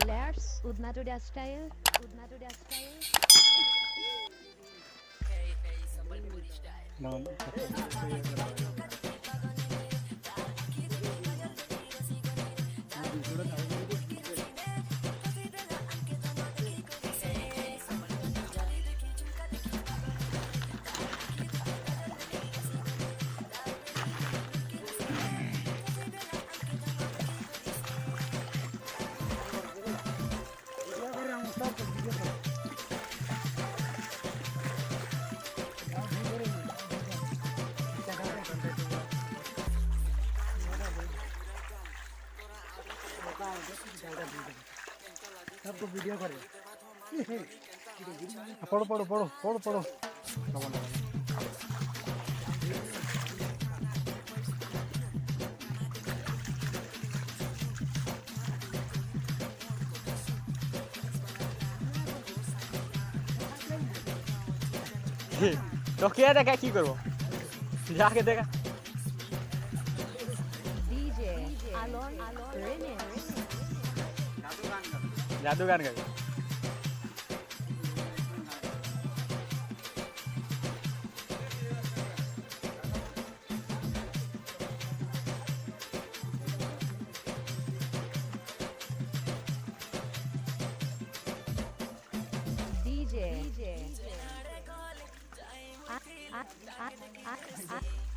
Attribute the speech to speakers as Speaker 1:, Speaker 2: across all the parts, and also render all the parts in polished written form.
Speaker 1: Let's Udnatudia style. Udnatudia style.
Speaker 2: सबको video करे पढ़ो पढ़ो पढ़ो पढ़ो पढ़ो
Speaker 3: तो क्या देखा की करो जाके देखा
Speaker 1: DJ Alon Remix.
Speaker 3: जादू गान का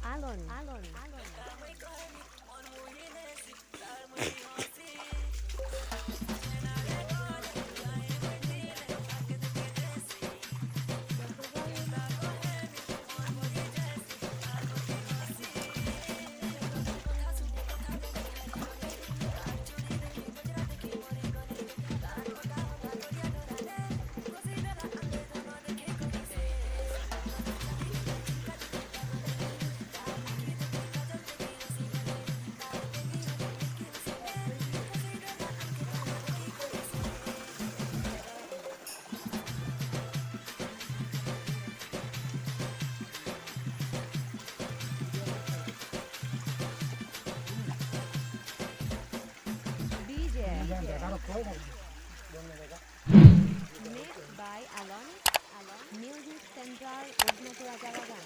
Speaker 1: Alon. Mixed by Alon. Music Central Udnatura Javagan.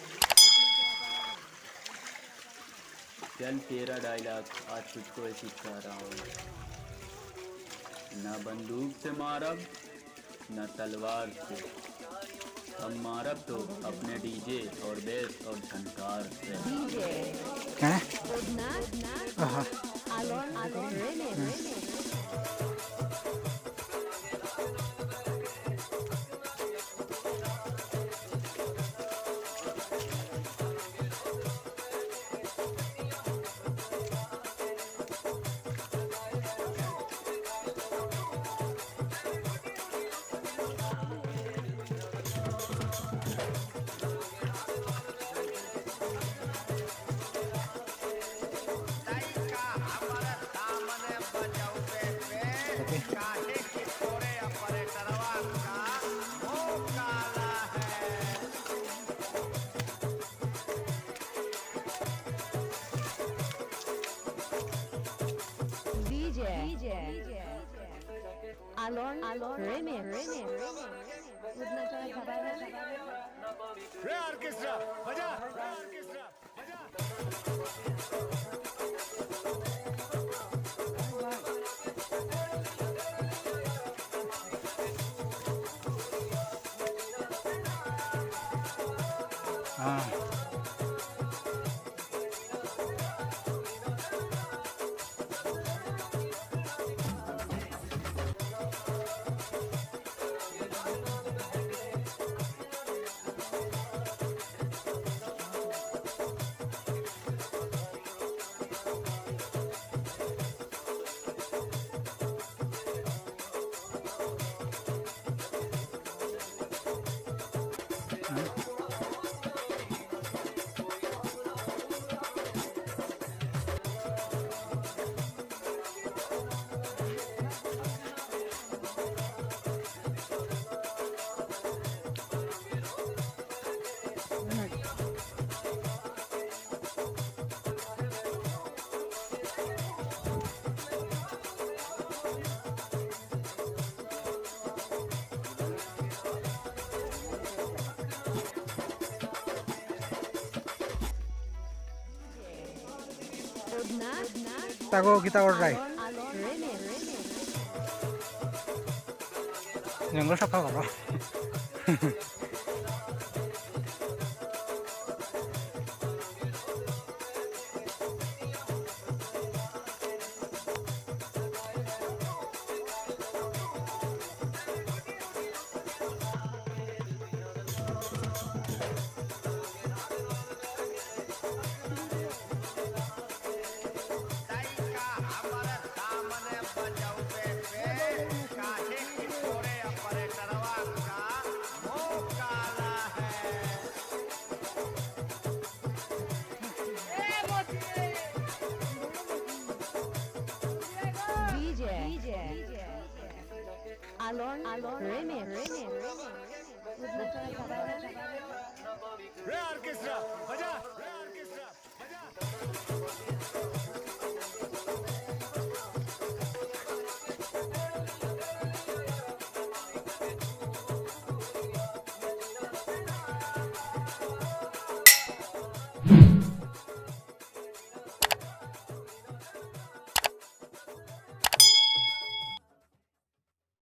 Speaker 4: चल तेरा डायलॉग आज तुझको सिखा रहा हूँ न बंदूक से मारब न तलवार से हम मारब तो अपने डीजे और बेस और झनकार से
Speaker 1: DJ Udnat Alon Remix. DJ Alon Remix. Udnatura Javagan.
Speaker 2: रे ऑर्केस्ट्रा बजा ऑर्केस्ट्रा हाँ
Speaker 1: Udna,
Speaker 2: Tago kita ordai.
Speaker 1: Alon, remix.
Speaker 2: Yang lo siapa karo?
Speaker 1: DJ. Alon, remix.